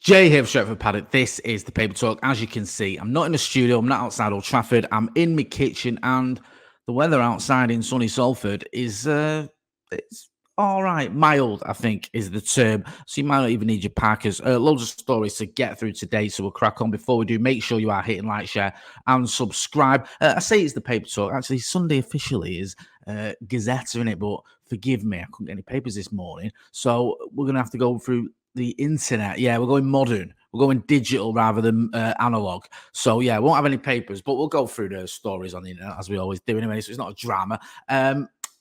Jay here for Stretford, Paddock. This is the Paper Talk. As you can see, I'm not in the studio. I'm not outside Old Trafford. I'm in my kitchen, and the weather outside in sunny Salford is it's all right. Mild, I think, is the term. So you might not even need your Packers. Loads of stories to get through today, so we'll crack on. Before we do, make sure you are hitting like, share, and subscribe. I say it's the Paper Talk. Actually, Sunday officially is Gazette in it, but forgive me, I couldn't get any papers this morning, so we're gonna have to go through the internet. Yeah, we're going modern. We're going digital rather than analog. So, yeah, we won't have any papers, but we'll go through the stories on the internet as we always do anyway, so it's not a drama.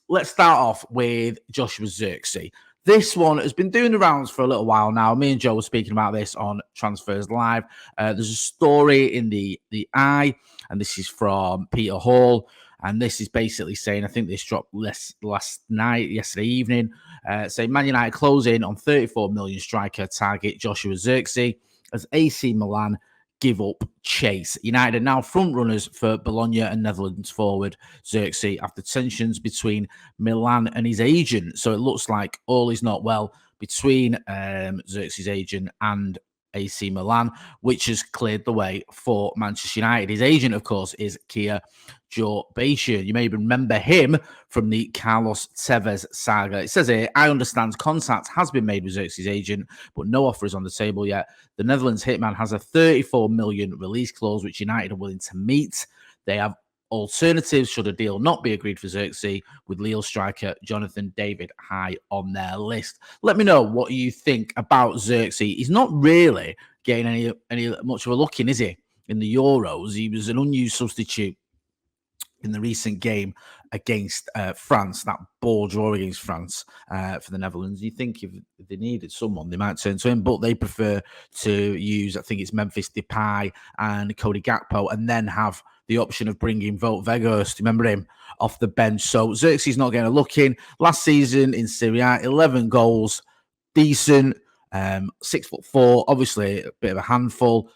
Let's start off with Joshua Zirkzee. This one has been doing the rounds for a little while now. Me and Joe were speaking about this on Transfers Live. There's a story in the Eye, and this is from Peter Hall. And this is basically saying, I think this dropped yesterday evening, saying Man United close in on 34 million striker target Joshua Zirkzee as AC Milan give up chase. United are now front runners for Bologna and Netherlands forward Zirkzee after tensions between Milan and his agent. So it looks like all is not well between Zirkzee's agent and AC Milan, which has cleared the way for Manchester United. His agent, of course, is Kia Jorbatian. You may remember him from the Carlos Tevez saga. It says here, I understand contact has been made with Zirkzee's agent, but no offer is on the table yet. The Netherlands hitman has a 34 million release clause, which United are willing to meet. They have alternatives should a deal not be agreed for Zirkzee, with Lille striker Jonathan David high on their list. Let me know what you think about Zirkzee. He's not really getting any much of a look in, is he? In the Euros, he was an unused substitute in the recent game against France, that ball draw against France for the Netherlands. You think if they needed someone, they might turn to him, but they prefer to use, I think it's Memphis Depay and Cody Gakpo, and then have the option of bringing Wout Weghorst, remember him, off the bench. So Zirkzee's not getting a look in. Last season in Serie A, 11 goals, decent, 6'4", obviously a bit of a handful.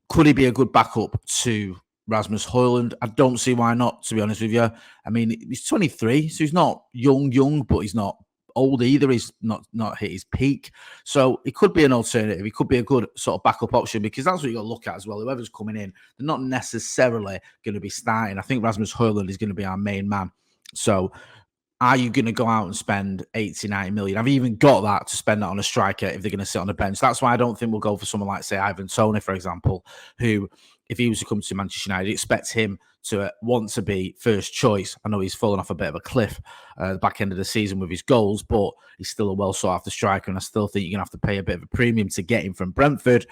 Could he be a good backup to Rasmus Højlund? I don't see why not, to be honest with you. I mean, he's 23, so he's not young, but he's not old either. He's not hit his peak. So it could be an alternative. He could be a good sort of backup option, because that's what you got to look at as well. Whoever's coming in, they're not necessarily going to be starting. I think Rasmus Højlund is going to be our main man. So are you going to go out and spend 80, 90 million? I've even got that to spend that on a striker if they're going to sit on the bench. That's why I don't think we'll go for someone like, say, Ivan Toney, for example, who, if he was to come to Manchester United, expect him to want to be first choice. I know he's fallen off a bit of a cliff the back end of the season with his goals, but he's still a well sought after striker, and I still think you're going to have to pay a bit of a premium to get him from Brentford.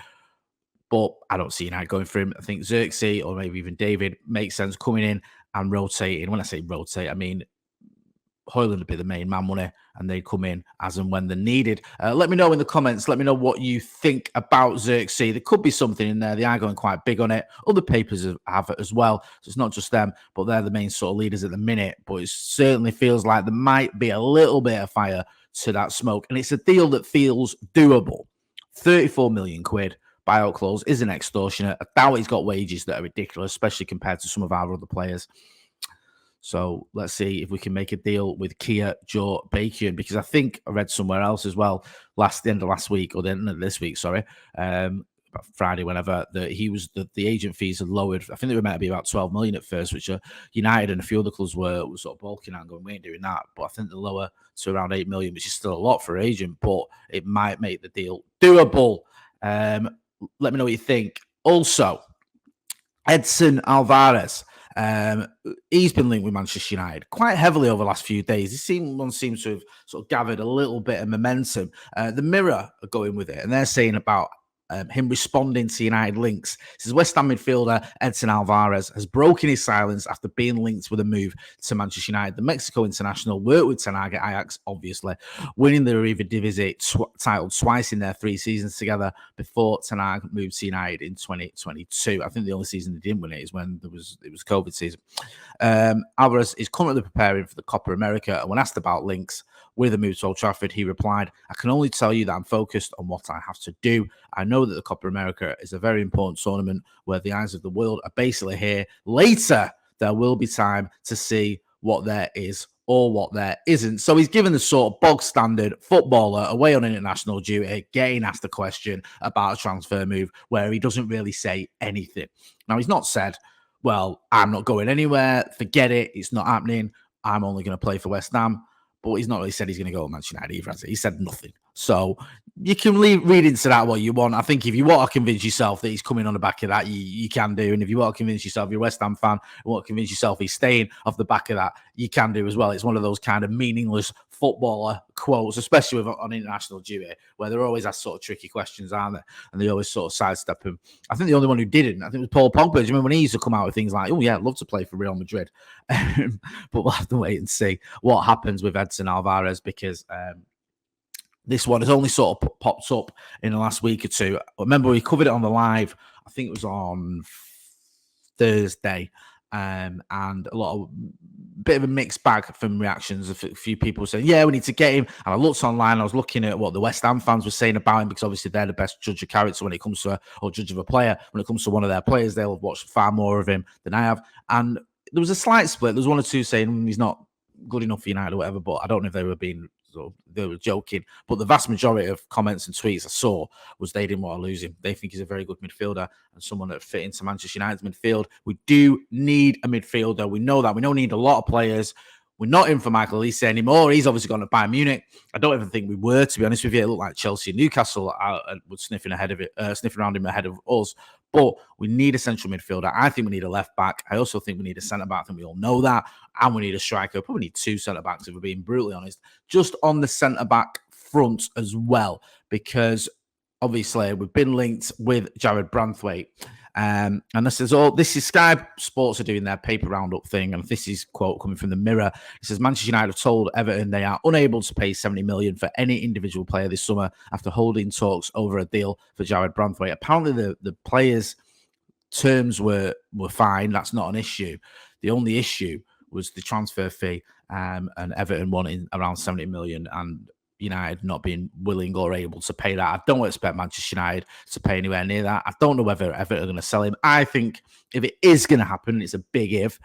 But I don't see United going for him. I think Zirkzee or maybe even David makes sense coming in and rotating. When I say rotate, I mean Højlund would be the main man, wouldn't it? And they come in as and when they're needed. Let me know in the comments. Let me know what you think about Zirkzee. There could be something in there. They are going quite big on it. Other papers have it as well. So it's not just them, but they're the main sort of leaders at the minute. But it certainly feels like there might be a little bit of fire to that smoke. And it's a deal that feels doable. 34 million quid buyout clause is an extortionate. I doubt he's got wages that are ridiculous, especially compared to some of our other players. So let's see if we can make a deal with Kia Jorbatian, because I think I read somewhere else as well, the end of last week, or the end of this week, sorry, Friday, whenever, that he was the agent fees had lowered. I think they were meant to be about 12 million at first, which United and a few other clubs were sort of balking out and going, we ain't doing that. But I think they're lower to around 8 million, which is still a lot for an agent, but it might make the deal doable. Let me know what you think. Also, Edson Alvarez. He's been linked with Manchester United quite heavily over the last few days. One seems to have sort of gathered a little bit of momentum. The Mirror are going with it, and they're saying about him responding to United links. It says West Ham midfielder Edson Alvarez has broken his silence after being linked with a move to Manchester United. The Mexico international worked with Ten Hag at Ajax, obviously, winning the Eredivisie title twice in their 3 seasons together before Ten Hag moved to United in 2022. I think the only season they didn't win it is when it was COVID season. Alvarez is currently preparing for the Copa America, and when asked about links with a move to Old Trafford, he replied, I can only tell you that I'm focused on what I have to do. I know that the Copa America is a very important tournament where the eyes of the world are basically here. Later, there will be time to see what there is or what there isn't. So he's given the sort of bog standard footballer away on international duty, getting asked a question about a transfer move where he doesn't really say anything. Now, he's not said, well, I'm not going anywhere. Forget it. It's not happening. I'm only going to play for West Ham. But he's not really said he's going to go to Manchester United either, has he? He said nothing. So you can read into that what you want. I think if you want to convince yourself that he's coming on the back of that, you can do. And if you want to convince yourself you're a West Ham fan, and want to convince yourself he's staying off the back of that, you can do as well. It's one of those kind of meaningless footballer quotes, especially on international duty, where they're always asked sort of tricky questions, aren't they? And they always sort of sidestep him. I think the only one who didn't, I think, was Paul Pogba. Do you remember when he used to come out with things like, oh, yeah, I'd love to play for Real Madrid. But we'll have to wait and see what happens with Edson Alvarez, because this one has only sort of popped up in the last week or two. Remember, we covered it on the live, I think it was on Thursday, and a bit of a mixed bag from reactions. A few people saying, yeah, we need to get him. And I looked online, I was looking at what the West Ham fans were saying about him, because obviously they're the best judge of character when it comes to, or judge of a player. When it comes to one of their players, they'll have watched far more of him than I have. And there was a slight split. There was one or two saying he's not good enough for United or whatever, but I don't know if they were joking. But the vast majority of comments and tweets I saw was they didn't want to lose him. They think he's a very good midfielder and someone that fit into Manchester United's midfield. We do need a midfielder. We know that. We don't need a lot of players. We're not in for Michael Olise anymore. He's obviously gone to Bayern Munich. I don't even think we were, to be honest with you. It looked like Chelsea and Newcastle were sniffing around him ahead of us. But we need a central midfielder. I think we need a left back. I also think we need a centre back, and we all know that. And we need a striker. Probably need two centre backs, if we're being brutally honest. Just on the centre back front as well, because obviously we've been linked with Jarrad Branthwaite. And this is Sky Sports are doing their paper roundup thing, and this is quote coming from the Mirror. It says Manchester United have told Everton they are unable to pay 70 million for any individual player this summer after holding talks over a deal for Jarrad Branthwaite. Apparently, the players' terms were fine. That's not an issue. The only issue was the transfer fee, and Everton wanting around 70 million, and United not being willing or able to pay that. I don't expect Manchester United to pay anywhere near that. I don't know whether Everton are going to sell him. I think if it is going to happen, it's a big if,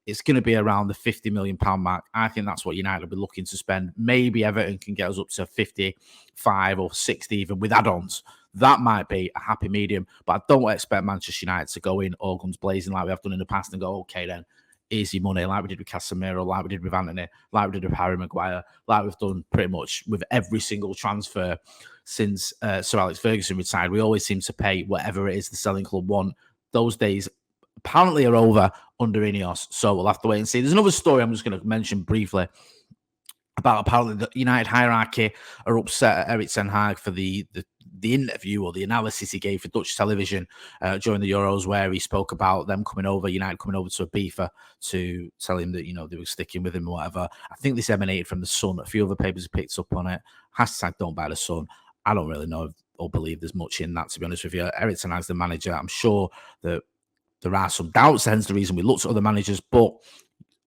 it's going to be around the £50 million mark. I think that's what United will be looking to spend. Maybe Everton can get us up to 55 or 60 even with add-ons. That might be a happy medium, but I don't expect Manchester United to go in all guns blazing like we have done in the past and go, okay then, easy money, like we did with Casemiro, like we did with Anthony, like we did with Harry Maguire, like we've done pretty much with every single transfer since Sir Alex Ferguson retired. We always seem to pay whatever it is the selling club want. Those days apparently are over under Ineos, so we'll have to wait and see. There's another story I'm just going to mention briefly about apparently the United hierarchy are upset at Erik Ten Hag for the interview or the analysis he gave for Dutch television during the Euros, where he spoke about them coming over, United coming over to Ibiza to tell him that, they were sticking with him or whatever. I think this emanated from the Sun. A few other papers have picked up on it. Hashtag don't buy the Sun. I don't really know or believe there's much in that, to be honest with you. Erik Ten Hag's the manager. I'm sure that there are some doubts, hence the reason we looked at other managers, but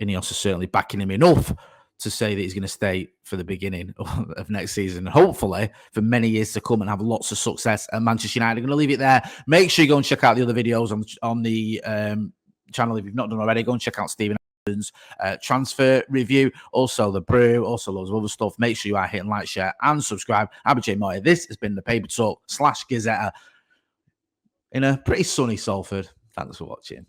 Ineos is certainly backing him enough to say that he's going to stay for the beginning of next season, and hopefully for many years to come, and have lots of success at Manchester United. I'm going to leave it there. Make sure you go and check out the other videos on the channel if you've not done already. Go and check out Stephen Allen's transfer review, also the brew, also loads of other stuff. Make sure you are hitting like, share, and subscribe. I'm J Motty. This has been the Paper Talk /Gazetta in a pretty sunny Salford. Thanks for watching.